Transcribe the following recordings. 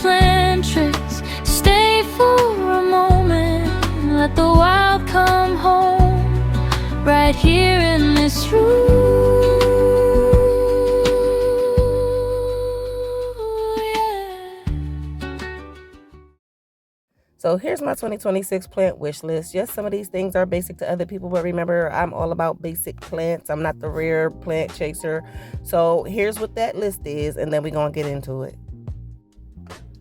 playing tricks. Stay for a moment, let the wild come home, right here in this room. So here's my 2026 plant wish list. Yes, some of these things are basic to other people, but remember, I'm all about basic plants. I'm not the rare plant chaser. So here's what that list is, and then we're going to get into it.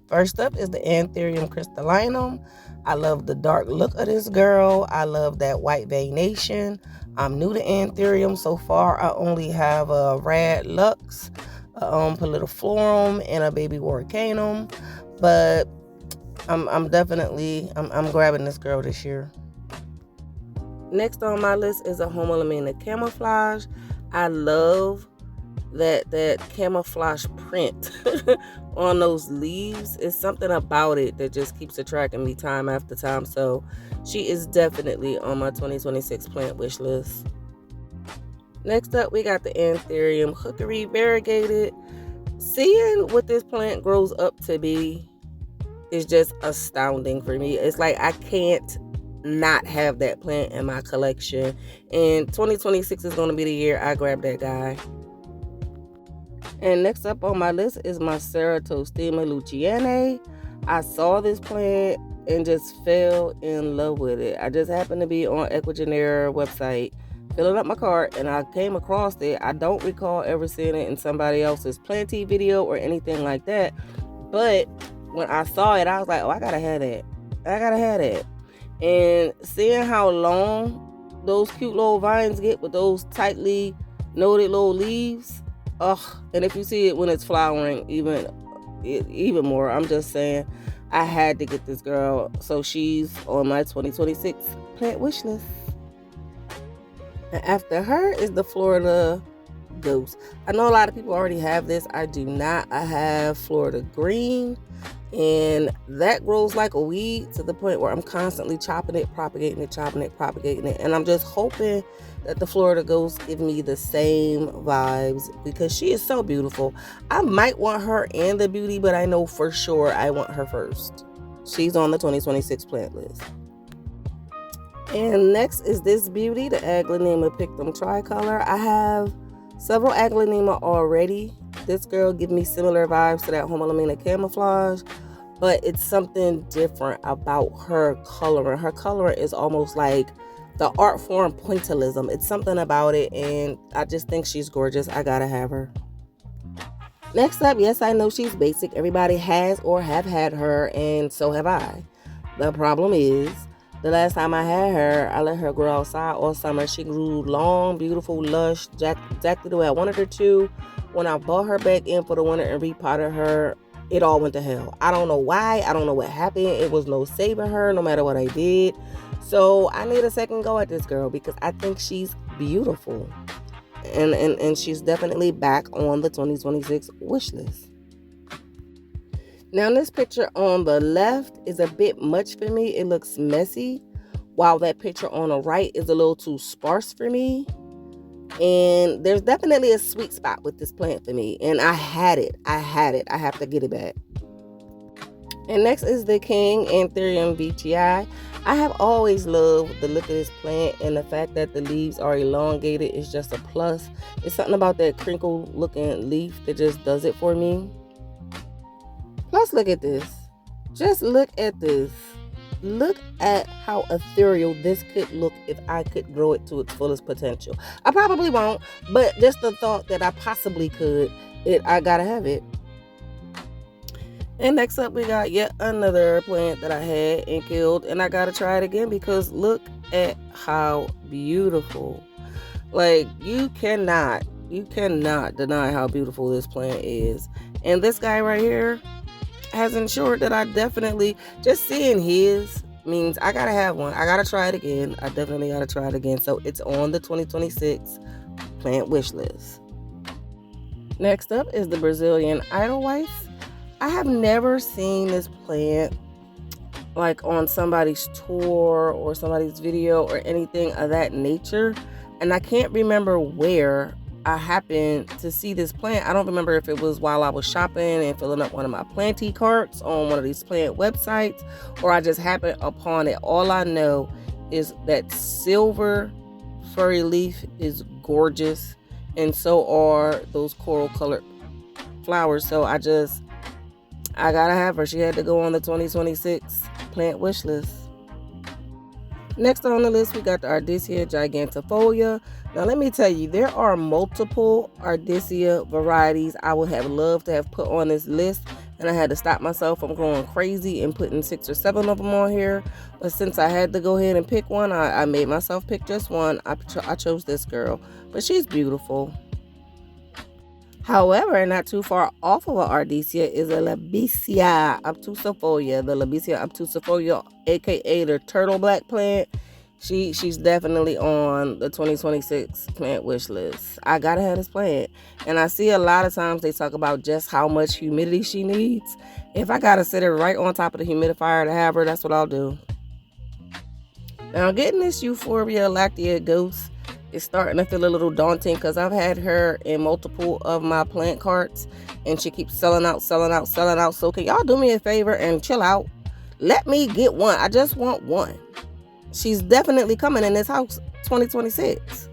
First up is the Anthurium crystallinum. I love the dark look of this girl. I love that white veination. I'm new to Anthurium. So far, I only have a Rad Lux, a Pallidiflorum, and a Baby Warcanum. But I'm definitely grabbing this girl this year. Next on my list is a Homolamina camouflage. I love that camouflage print on those leaves. It's something about it that just keeps attracting me time after time. So she is definitely on my 2026 plant wish list. Next up, we got the Anthurium hookery variegated. Seeing what this plant grows up to be is just astounding for me. It's like I can't not have that plant in my collection. And 2026 is going to be the year I grab that guy. And next up on my list is my Ceratostema lucianae. I saw this plant and just fell in love with it. I just happened to be on Equigeneer website filling up my cart, and I came across it. I don't recall ever seeing it in somebody else's planting video or anything like that. But when I saw it, I was like, oh, I gotta have that. I gotta have that. And seeing how long those cute little vines get with those tightly knotted little leaves, and if you see it when it's flowering, even more. I'm just saying, I had to get this girl. So she's on my 2026 plant wish list. And after her is the Florida Ghost. I know a lot of people already have this. I do not. I have Florida Green. And that grows like a weed to the point where I'm constantly chopping it, propagating it. And I'm just hoping that the Florida Ghost give me the same vibes because she is so beautiful. I might want her and the beauty, but I know for sure I want her first. She's on the 2026 plant list. And next is this beauty, the Aglaonema pictum tricolor. I have several Aglaonema already. This girl gives me similar vibes to that Homolamina camouflage, but it's something different about her coloring. Her coloring is almost like the art form pointillism. It's something about it, and I just think she's gorgeous. I gotta have her. Next up, yes, I know she's basic. Everybody has or have had her, and so have I. The problem is, the last time I had her, I let her grow outside all summer. She grew long, beautiful, lush, exactly the way I wanted her to. When I bought her back in for the winter and repotted her, it all went to hell. I don't know why. I don't know what happened. It was no saving her, no matter what I did. So I need a second go at this girl because I think she's beautiful. And she's definitely back on the 2026 wish list. Now, this picture on the left is a bit much for me. It looks messy, while that picture on the right is a little too sparse for me. And there's definitely a sweet spot with this plant for me. And I had it. I have to get it back. And next is the King Anthurium veitchii. I have always loved the look of this plant, and the fact that the leaves are elongated is just a plus. It's something about that crinkle looking leaf that just does it for me. Plus, look at this. Just look at this. Look at how ethereal this could look if I could grow it to its fullest potential. I probably won't, but just the thought that I possibly could, I gotta have it. And next up, we got yet another plant that I had and killed, and I gotta try it again because look at how beautiful. Like, you cannot deny how beautiful this plant is. And this guy right here has ensured that I definitely, just seeing his means I gotta have one. I gotta try it again. I definitely gotta try it again. So it's on the 2026 plant wish list. Next up is the Brazilian Edelweiss. I have never seen this plant like on somebody's tour or somebody's video or anything of that nature. And I can't remember where, I happened to see this plant. I don't remember if it was while I was shopping and filling up one of my planty carts on one of these plant websites, or I just happened upon it. All I know is that silver furry leaf is gorgeous, and so are those coral colored flowers. So I gotta have her. She had to go on the 2026 plant wish list. Next on the list, we got the Ardisia gigantifolia. Now, let me tell you, there are multiple Ardisia varieties I would have loved to have put on this list, and I had to stop myself from going crazy and putting 6 or 7 of them on here. But since I had to go ahead and pick one, I made myself pick just one. I chose this girl, but she's beautiful. However, not too far off of an Ardisia is a Labicia obtusifolia. The Labicia obtusifolia, aka the turtle black plant. She's definitely on the 2026 plant wish list. I gotta have this plant. And I see a lot of times they talk about just how much humidity she needs. If I gotta sit her right on top of the humidifier to have her, that's what I'll do. Now, getting this Euphorbia lactea ghost is starting to feel a little daunting because I've had her in multiple of my plant carts and she keeps selling out. So can y'all do me a favor and chill out? Let me get one. I just want one. She's definitely coming in this house 2026.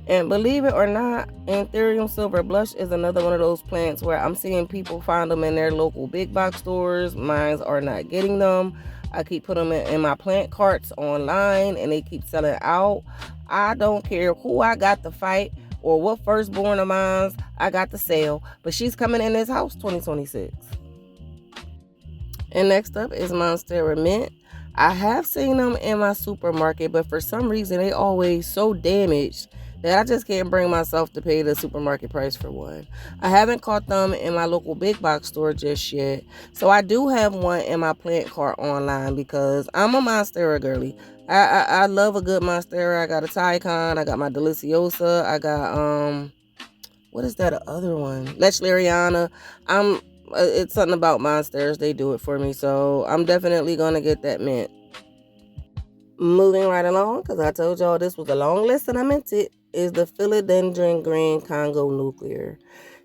And believe it or not, Anthurium silver blush is another one of those plants where I'm seeing people find them in their local big box stores. Mines are not getting them. I keep putting them in my plant carts online and they keep selling out. I don't care who I got to fight or what firstborn of mine I got to sell, but she's coming in this house 2026. And next up is Monstera Mint. I have seen them in my supermarket, but for some reason they always so damaged that I just can't bring myself to pay the supermarket price for one. I haven't caught them in my local big box store just yet. So I do have one in my plant cart online because I'm a Monstera girly. I love a good Monstera. I got a Tycon, I got my Deliciosa, I got what is that other one? Lechleriana. It's something about Monsteras, they do it for me, so I'm definitely gonna get that mint. Moving right along, because I told y'all this was a long list and I meant it, is the Philodendron Green Congo Nuclear.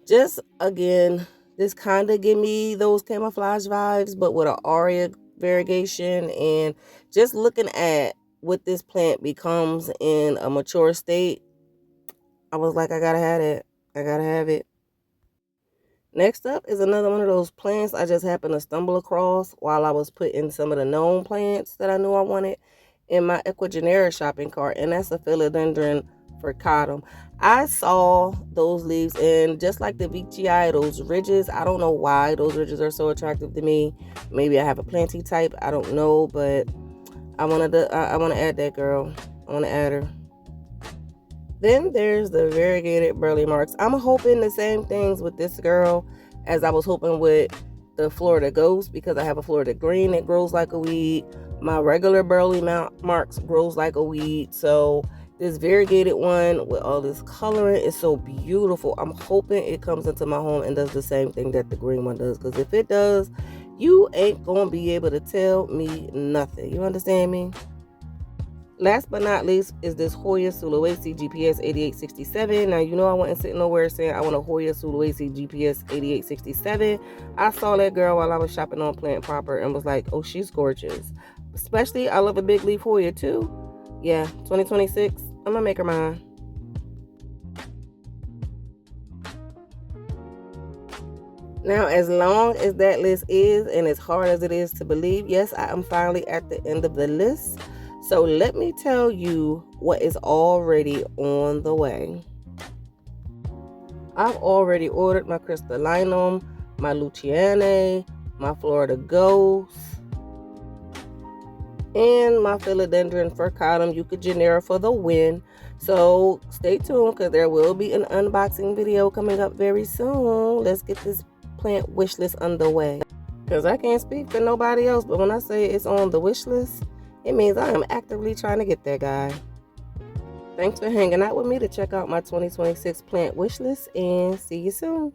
Just, again, this kind of give me those camouflage vibes, but with an aria variegation, and just looking at what this plant becomes in a mature state, I was like, I gotta have it. I gotta have it. Next up is another one of those plants I just happened to stumble across while I was putting some of the known plants that I knew I wanted in my Equigenera shopping cart, and that's a Philodendron furcatum. I saw those leaves, and just like the VGI, those ridges, I don't know why those ridges are so attractive to me. Maybe I have a planty type, I don't know, but I want to add that girl. I want to add her. Then there's the variegated burley marks. I'm hoping the same things with this girl as I was hoping with the Florida Ghost, because I have a Florida Green that grows like a weed. My regular burley marks grows like a weed. So this variegated one with all this coloring is so beautiful. I'm hoping it comes into my home and does the same thing that the green one does, because if it does, you ain't gonna be able to tell me nothing. You understand me? Last but not least is this Hoya Sulawesi GPS 8867. Now, you know I wasn't sitting nowhere saying I want a Hoya Sulawesi GPS 8867. I saw that girl while I was shopping on Plant Proper and was like, oh, she's gorgeous. Especially, I love a big leaf Hoya too. Yeah, 2026, I'm going to make her mine. Now, as long as that list is, and as hard as it is to believe, yes, I am finally at the end of the list. So let me tell you what is already on the way. I've already ordered my crystallinum, my luciane, my Florida Ghost, and my Philodendron furcatum Eucogenera for the win. So stay tuned, because there will be an unboxing video coming up very soon. Let's get this plant wish list underway, because I can't speak for nobody else, but when I say it's on the wish list, it means I am actively trying to get that guy. Thanks for hanging out with me to check out my 2026 plant wish list, and see you soon.